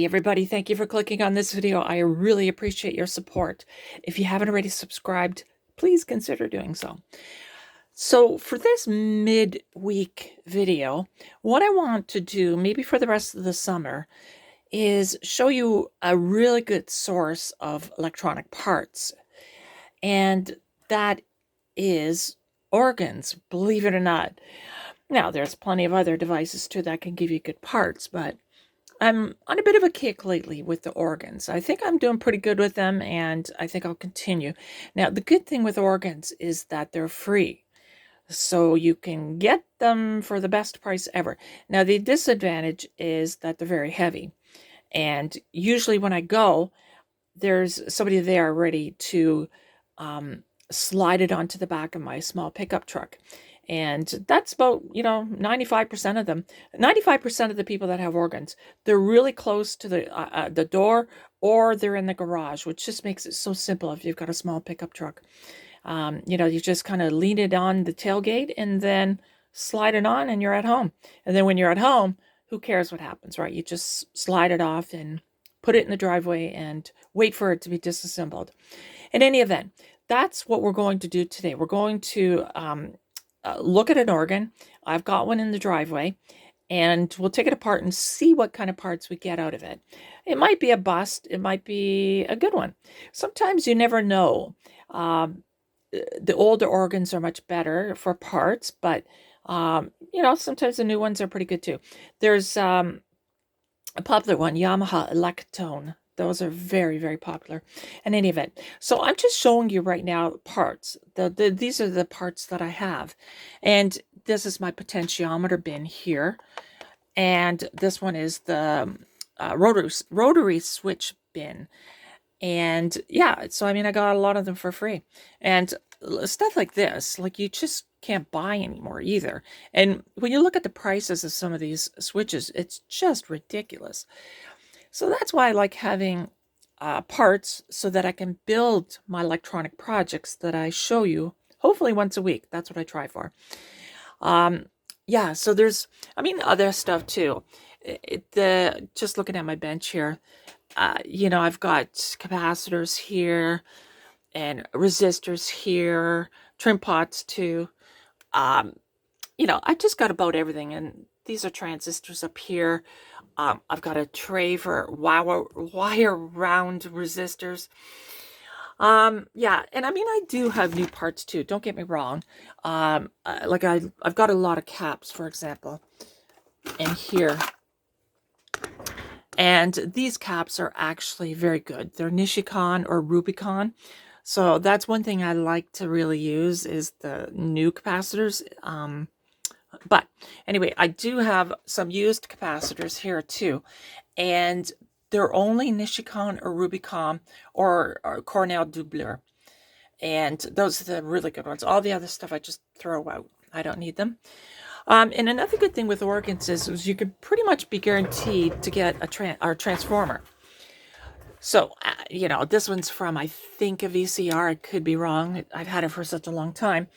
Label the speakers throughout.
Speaker 1: Hey everybody, thank you for clicking on this video. I really appreciate your support. If you haven't already subscribed, please consider doing so. So for this mid-week video, what I want to do, maybe for the rest of the summer, is show you a really good source of electronic parts. And that is organs, believe it or not. Now, there's plenty of other devices too that can give you good parts, but I'm on a bit of a kick lately with the organs. I think I'm doing pretty good with them, and I think I'll continue. Now, the good thing with organs is that they're free, so you can get them for the best price ever. Now, the disadvantage is that they're very heavy, and usually when I go, there's somebody there ready to slide it onto the back of my small pickup truck. And that's about, 95% of them. 95% of the people that have organs, they're really close to the door, or they're in the garage, which just makes it so simple if you've got a small pickup truck. You just kind of lean it on the tailgate and then slide it on and you're at home. And then when you're at home, who cares what happens, right? You just slide it off and put it in the driveway and wait for it to be disassembled. In any event, that's what we're going to do today. We're going to look at an organ. I've got one in the driveway, and we'll take it apart and see what kind of parts we get out of it. It might be a bust. It might be a good one. Sometimes you never know. The older organs are much better for parts, but sometimes the new ones are pretty good too. There's a popular one, Yamaha Electone. Those are very, very popular. In any event, so I'm just showing you right now parts. These are the parts that I have. And this is my potentiometer bin here. And this one is the rotary switch bin. And yeah, so I got a lot of them for free. And stuff like this, like you just can't buy anymore either. And when you look at the prices of some of these switches, it's just ridiculous. So that's why I like having parts, so that I can build my electronic projects that I show you, hopefully once a week. That's what I try for. Yeah, so there's, other stuff too. Just looking at my bench here, I've got capacitors here and resistors here, trim pots too. I just got about everything, and these are transistors up here. I've got a tray for wire round resistors. Yeah, and I do have new parts too. Don't get me wrong. Like I've got a lot of caps, for example, in here. And these caps are actually very good. They're Nishikon or Rubicon. So that's one thing I like to really use, is the new capacitors. But anyway, I do have some used capacitors here too. And they're only Nishikon or Rubicon or Cornell Doubleur. And those are the really good ones. All the other stuff I just throw out. I don't need them. And another good thing with organs is you can pretty much be guaranteed to get a transformer. So, this one's from, I think, a VCR. I could be wrong. I've had it for such a long time.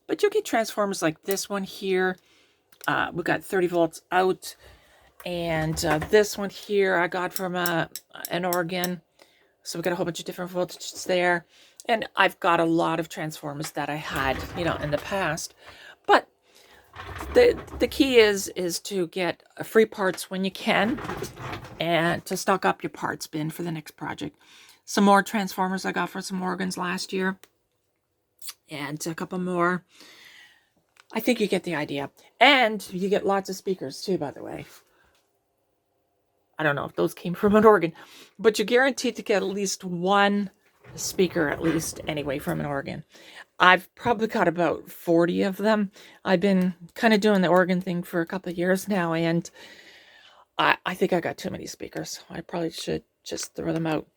Speaker 1: But you'll get transformers like this one here. We've got 30 volts out. And this one here I got from an organ. So we've got a whole bunch of different voltages there. And I've got a lot of transformers that I had, in the past. But the key is to get free parts when you can, and to stock up your parts bin for the next project. Some more transformers I got for some organs last year. And a couple more. I think you get the idea. And you get lots of speakers too, by the way. I don't know if those came from an organ, but you're guaranteed to get at least one speaker, at least anyway, from an organ. I've probably got about 40 of them. I've been kind of doing the organ thing for a couple of years now, and I think I got too many speakers. I probably should just throw them out.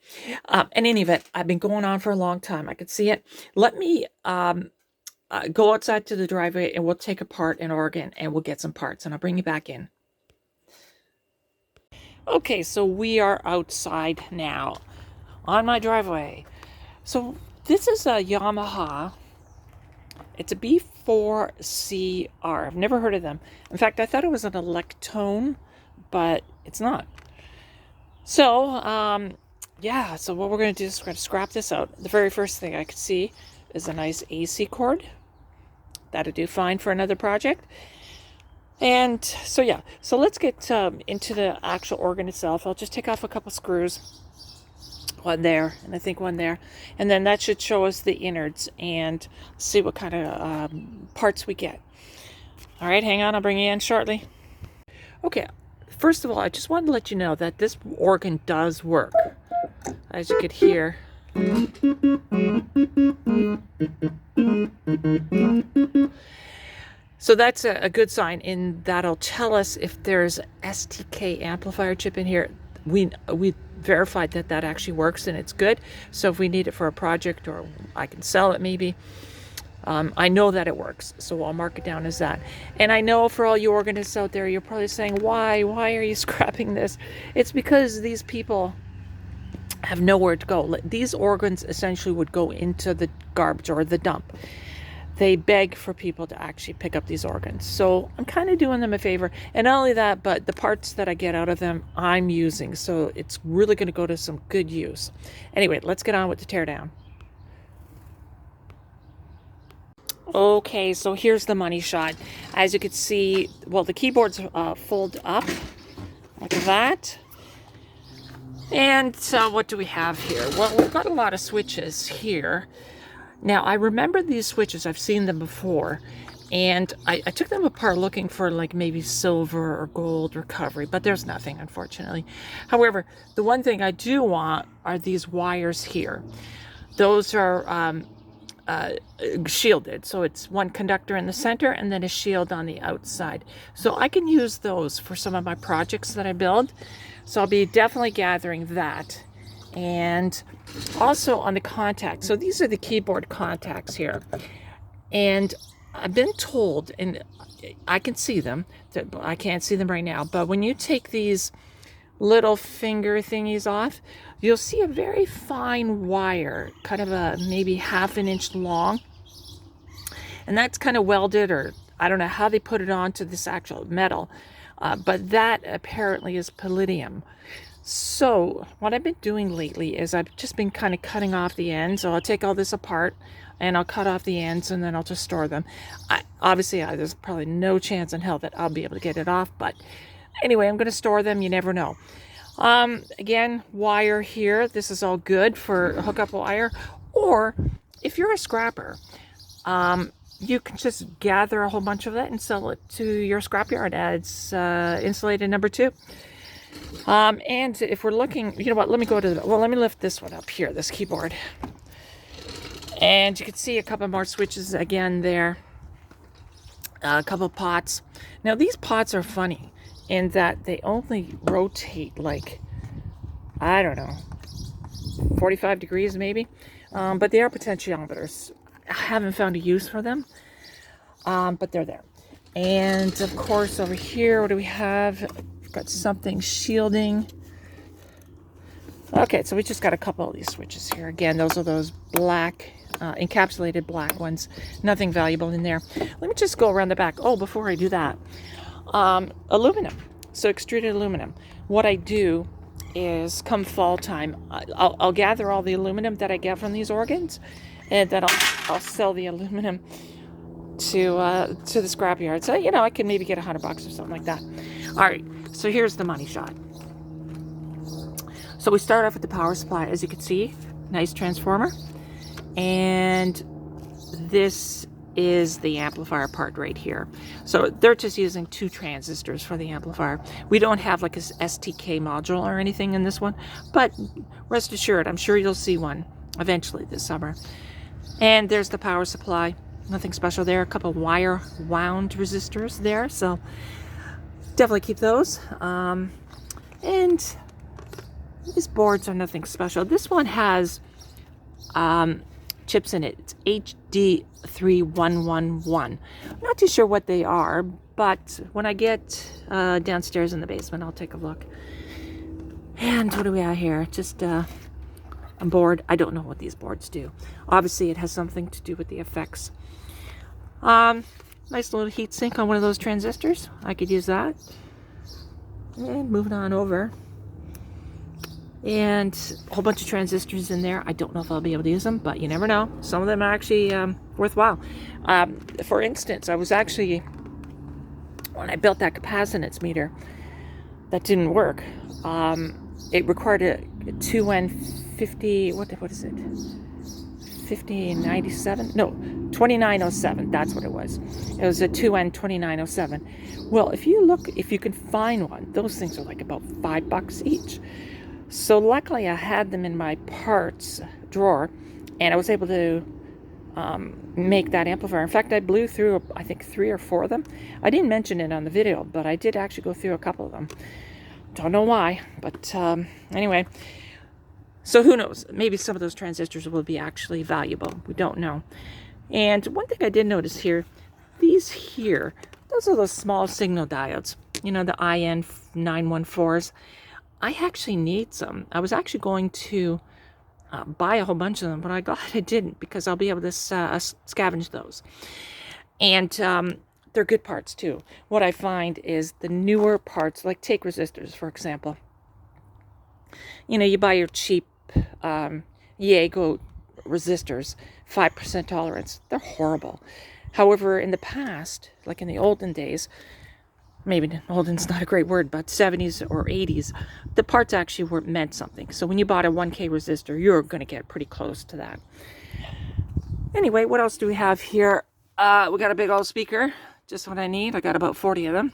Speaker 1: In any event, I've been going on for a long time. I could see it. Let me go outside to the driveway, and we'll take apart an organ, and we'll get some parts, and I'll bring you back in. Okay, so we are outside now on my driveway. So this is a Yamaha. It's a B4CR. I've never heard of them. In fact, I thought it was an Electone, but it's not. So, yeah, so what we're going to do is we're going to scrap this out. The very first thing I could see is a nice AC cord. That'll do fine for another project. And so, yeah, so let's get into the actual organ itself. I'll just take off a couple screws. One there, and I think one there. And then that should show us the innards and see what kind of parts we get. All right, hang on, I'll bring you in shortly. Okay, first of all, I just wanted to let you know that this organ does work. As you could hear. So that's a good sign, and that'll tell us if there's STK amplifier chip in here. We verified that that actually works and it's good. So if we need it for a project or I can sell it maybe, I know that it works. So I'll mark it down as that. And I know for all you organists out there, you're probably saying, why are you scrapping this? It's because these people have nowhere to go. These organs essentially would go into the garbage or the dump. They beg for people to actually pick up these organs. So I'm kind of doing them a favor. And not only that, but the parts that I get out of them, I'm using. So it's really going to go to some good use. Anyway, let's get on with the teardown. Okay, so here's the money shot. As you can see, well, the keyboards fold up like that. And so what do we have here? Well, we've got a lot of switches here. Now, I remember these switches. I've seen them before. And I took them apart looking for like maybe silver or gold recovery, but there's nothing, unfortunately. However, the one thing I do want are these wires here. Those are shielded. So it's one conductor in the center and then a shield on the outside. So I can use those for some of my projects that I build. So I'll be definitely gathering that. And also on the contacts. So these are the keyboard contacts here. And I've been told, and I can see them, I can't see them right now, but when you take these little finger thingies off, you'll see a very fine wire, kind of a maybe ½ inch long. And that's kind of welded, or I don't know how they put it onto this actual metal, but that apparently is palladium. So what I've been doing lately is I've just been kind of cutting off the ends. So I'll take all this apart and I'll cut off the ends and then I'll just store them. Obviously, there's probably no chance in hell that I'll be able to get it off, but anyway, I'm going to store them. You never know. Again, wire here. This is all good for hookup wire. Or if you're a scrapper, you can just gather a whole bunch of that and sell it to your scrapyard as insulated number 2. And if we're looking, you know what, let me lift this one up here, this keyboard. And you can see a couple more switches again there. A couple pots. Now these pots are funny in that they only rotate like, I don't know, 45 degrees maybe. But they are potentiometers. I haven't found a use for them, but they're there. And of course over here, what do we have? Got something shielding. Okay, so we just got a couple of these switches here. Again, those are those black, encapsulated black ones. Nothing valuable in there. Let me just go around the back. Oh, before I do that, aluminum. So extruded aluminum. What I do is come fall time, I'll gather all the aluminum that I get from these organs, and then I'll sell the aluminum to the scrapyard. So, you know, I can maybe get $100 or something like that. All right. So here's the money shot. So we start off with the power supply. As you can see, nice transformer. And this is the amplifier part right here. So they're just using 2 transistors for the amplifier. We don't have like a STK module or anything in this one, but rest assured, I'm sure you'll see one eventually this summer. And there's the power supply. Nothing special there. A couple wire wound resistors there. So definitely keep those. And these boards are nothing special. This one has chips in it. It's HD3111. I'm not too sure what they are, but when I get downstairs in the basement, I'll take a look. And what do we have here? Just a board. I don't know what these boards do. Obviously, it has something to do with the effects. Nice little heat sink on one of those transistors. I could use that. And moving on over. and a whole bunch of transistors in there. I don't know if I'll be able to use them, but you never know. Some of them are actually worthwhile. For instance, I was actually, when I built that capacitance meter, that didn't work. It required a 2N50, what is it? 5097? No, 2907. That's what it was. It was a 2N2907. Well, if you look, if you can find one, those things are like about $5 each. So luckily I had them in my parts drawer, and I was able to make that amplifier. In fact, I blew through, I think, 3 or 4 of them. I didn't mention it on the video, but I did actually go through a couple of them. Don't know why, but anyway. So who knows? Maybe some of those transistors will be actually valuable. We don't know. And one thing I did notice here, these here, those are those small signal diodes. You know, the IN914s. I actually need some. I was actually going to buy a whole bunch of them, but I didn't, because I'll be able to scavenge those. And they're good parts too. What I find is the newer parts, like take resistors, for example. You know, you buy your cheap Yago resistors, 5% tolerance. They're horrible. However, in the past, like in the olden days, maybe olden's not a great word, but 70s or 80s, the parts actually meant something. So when you bought a 1K resistor, you're going to get pretty close to that. Anyway, what else do we have here? We got a big old speaker, just what I need. I got about 40 of them.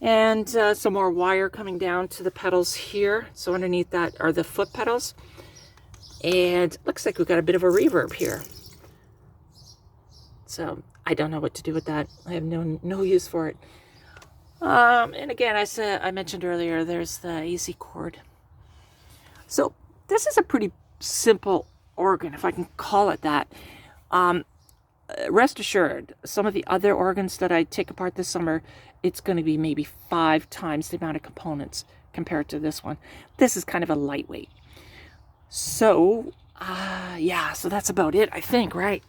Speaker 1: And some more wire coming down to the pedals here. So underneath that are the foot pedals. And looks like we've got a bit of a reverb here. So I don't know what to do with that. I have no use for it. And again, I mentioned earlier, there's the AC cord. So this is a pretty simple organ, if I can call it that. Rest assured, some of the other organs that I take apart this summer, it's going to be maybe 5 times the amount of components compared to this one. This is kind of a lightweight. So, yeah, so that's about it, I think, right?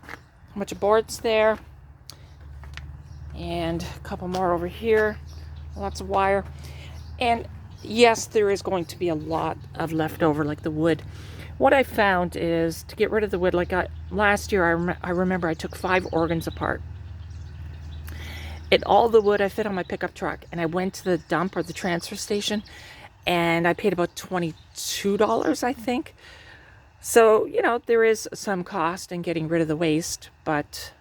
Speaker 1: A bunch of boards there. And a couple more over here. Lots of wire. And yes, there is going to be a lot of leftover, like the wood. What I found is to get rid of the wood, like last year, I remember I took 5 organs apart. And all the wood I fit on my pickup truck, and I went to the dump or the transfer station, and I paid about $22, I think. So, you know, there is some cost in getting rid of the waste, but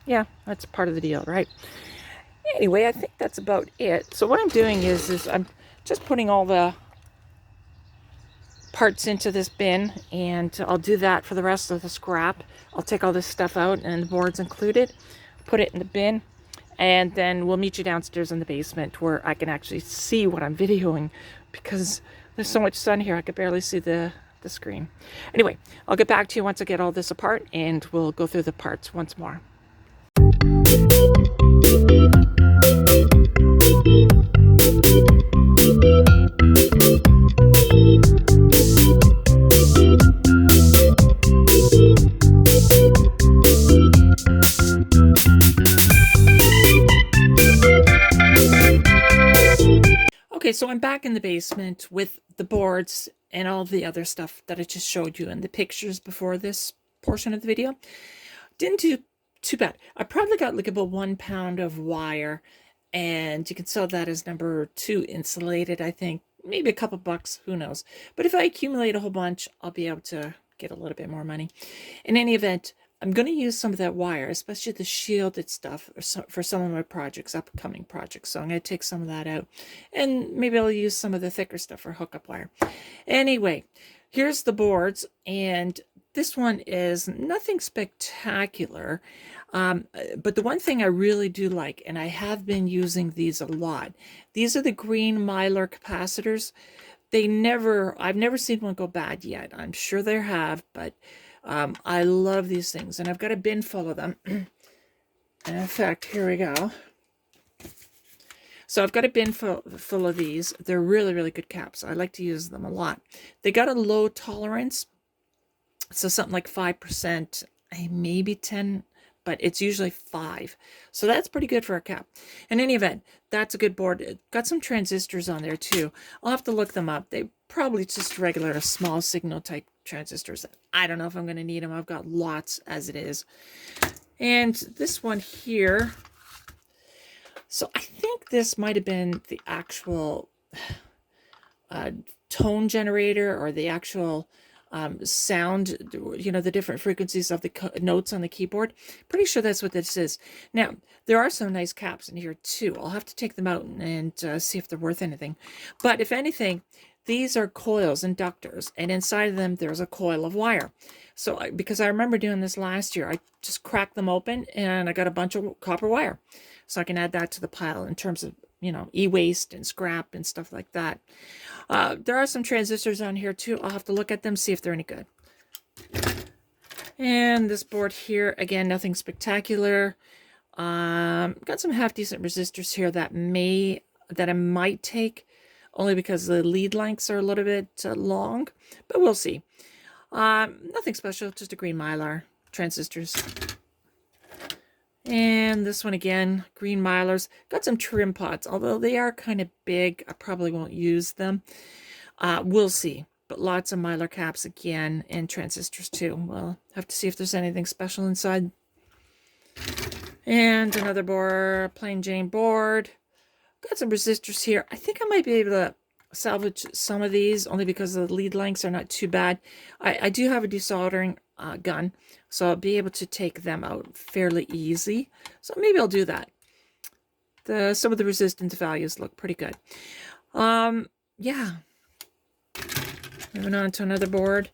Speaker 1: yeah, that's part of the deal, right? Anyway, I think that's about it. So what I'm doing is I'm just putting all the parts into this bin, and I'll do that for the rest of the scrap. I'll take all this stuff out, and the boards included, put it in the bin, and then we'll meet you downstairs in the basement where I can actually see what I'm videoing, because there's so much sun here I could barely see the screen. Anyway, I'll get back to you once I get all this apart, and we'll go through the parts once more. Okay, so I'm back in the basement with the boards and all the other stuff that I just showed you in the pictures before this portion of the video. Didn't do too bad. I probably got like about 1 pound of wire, and you can sell that as number 2 insulated, I think. Maybe a couple bucks, who knows. But if I accumulate a whole bunch, I'll be able to get a little bit more money. In any event, I'm going to use some of that wire, especially the shielded stuff, for some of my projects, upcoming projects. So I'm going to take some of that out. And maybe I'll use some of the thicker stuff for hookup wire. Anyway, here's the boards. And this one is nothing spectacular. But the one thing I really do like, and I have been using these a lot, these are the green Mylar capacitors. I've never seen one go bad yet. I'm sure there have, but I love these things, and I've got a bin full of them. And in fact, here we go. So I've got a bin full of these. They're really, really good caps. I like to use them a lot. They got a low tolerance, so something like 5%, maybe 10, but it's usually 5. So that's pretty good for a cap. In any event, that's a good board. It got some transistors on there too. I'll have to look them up. They probably just regular small signal type transistors. I don't know if I'm going to need them. I've got lots as it is. And this one here, so I think this might have been the actual tone generator, or the actual sound, you know, the different frequencies of the notes on the keyboard. Pretty sure that's what this is. Now, there are some nice caps in here too. I'll have to take them out and see if they're worth anything. But if anything, these are coils, inductors, and inside of them there's a coil of wire. So because I remember doing this last year, I just cracked them open and I got a bunch of copper wire. So I can add that to the pile in terms of, you know, e-waste and scrap and stuff like that. There are some transistors on here too. I'll have to look at them, see if they're any good. And this board here, again, nothing spectacular. Got some half-decent resistors here that I might take, only because the lead lengths are a little bit long, but we'll see. Nothing special, just a green mylar transistors. And this one again, green mylars. Got some trim pots, although they are kind of big. I probably won't use them. We'll see. But lots of mylar caps again, and transistors too. We'll have to see if there's anything special inside. And another board, plain Jane board. Got some resistors here. I think I might be able to salvage some of these, only because the lead lengths are not too bad. I do have a desoldering gun, so I'll be able to take them out fairly easy. So maybe I'll do that. Some of the resistance values look pretty good. Yeah. Moving on to another board.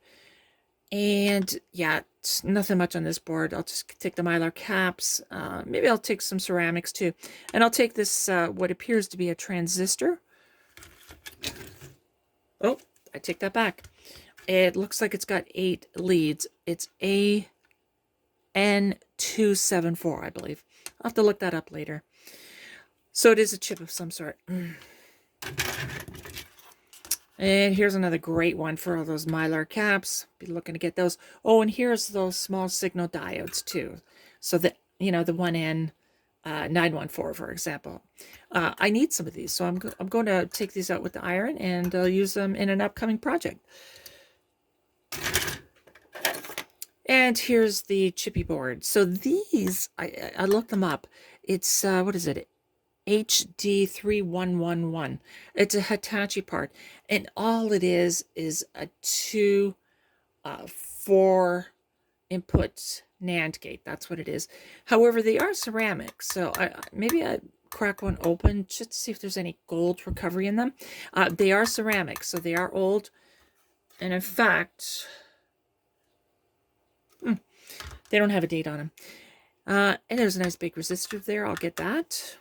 Speaker 1: And yeah, nothing much on this board. I'll just take the mylar caps. Maybe I'll take some ceramics too. And I'll take this, what appears to be a transistor. Oh, I take that back. It looks like it's got 8 leads. It's AN274, I believe. I'll have to look that up later. So it is a chip of some sort. And here's another great one for all those mylar caps. Be looking to get those. Oh, and here's those small signal diodes too. So that, you know, the 1N914, for example. I need some of these, so I'm going to take these out with the iron, and I'll use them in an upcoming project. And here's the chippy board. So these, I looked them up. It's, what is it? HD3111. It's a Hitachi part. And all it is a 4 input NAND gate. That's what it is. However, they are ceramic. So maybe I crack one open just to see if there's any gold recovery in them. They are ceramic, so they are old. And in fact, they don't have a date on them. And there's a nice big resistor there. I'll get that.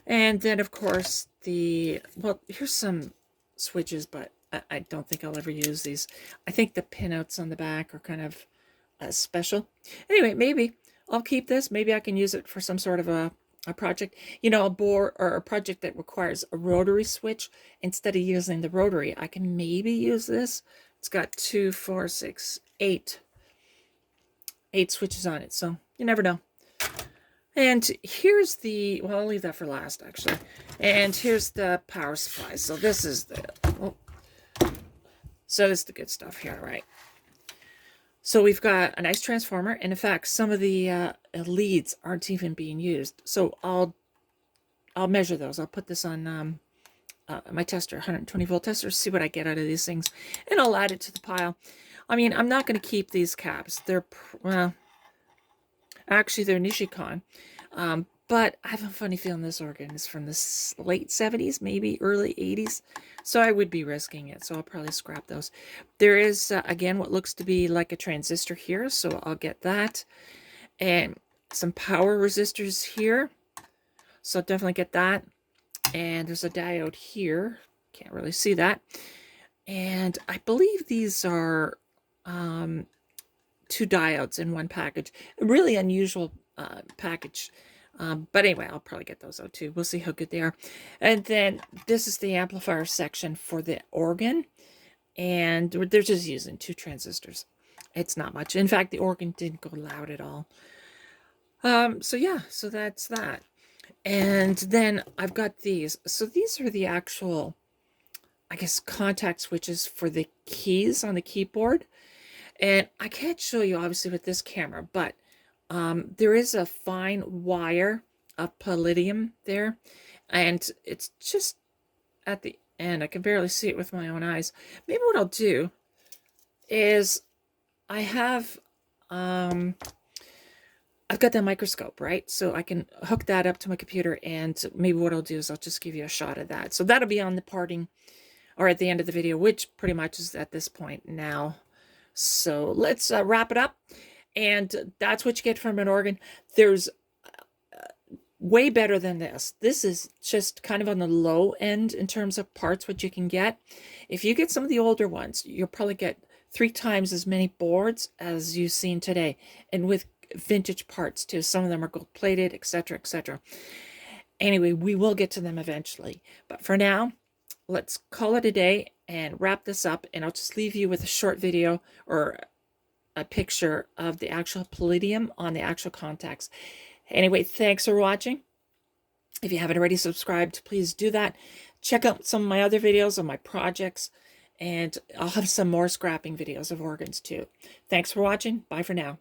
Speaker 1: And then, of course, well, here's some switches, but I don't think I'll ever use these. I think the pinouts on the back are kind of special. Anyway, maybe I'll keep this. Maybe I can use it for some sort of a project. You know, a board or a project that requires a rotary switch. Instead of using the rotary, I can maybe use this. It's got 2, 4, 6, 8 switches on it, so you never know. And here's well, I'll leave that for last, actually. And here's the power supply. So this is this is the good stuff here, right? So we've got a nice transformer, and in fact, some of the leads aren't even being used. So I'll measure those. I'll put this on my tester, 120 volt tester, see what I get out of these things, and I'll add it to the pile. I mean, I'm not going to keep these caps. They're, well, actually, they're Nishikon. But I have a funny feeling this organ is from the late 70s, maybe early 80s. So I would be risking it. So I'll probably scrap those. There is, again, what looks to be like a transistor here. So I'll get that. And some power resistors here. So definitely get that. And there's a diode here. Can't really see that. And I believe these are 2 diodes in one package. A really unusual package. But anyway, I'll probably get those out too. We'll see how good they are. And then this is the amplifier section for the organ. And they're just using 2 transistors. It's not much. In fact, the organ didn't go loud at all. So yeah, so that's that. And then I've got these. So these are the actual, I guess, contact switches for the keys on the keyboard. And I can't show you obviously with this camera, but there is a fine wire of palladium there, and it's just at the end. I can barely see it with my own eyes. Maybe what I'll do is I have I've got that microscope, right? So I can hook that up to my computer, and maybe what I'll do is I'll just give you a shot of that. So that'll be on the parting or at the end of the video, which pretty much is at this point now. So let's wrap it up. And that's what you get from an organ. There's way better than this. This is just kind of on the low end in terms of parts, what you can get. If you get some of the older ones, you'll probably get 3 times as many boards as you've seen today. And with vintage parts too. Some of them are gold plated, etc., etc. Anyway, we will get to them eventually. But for now, let's call it a day and wrap this up. And I'll just leave you with a short video or a picture of the actual palladium on the actual contacts. Anyway, thanks for watching. If you haven't already subscribed, please do that. Check out some of my other videos on my projects, and I'll have some more scrapping videos of organs too. Thanks for watching. Bye for now.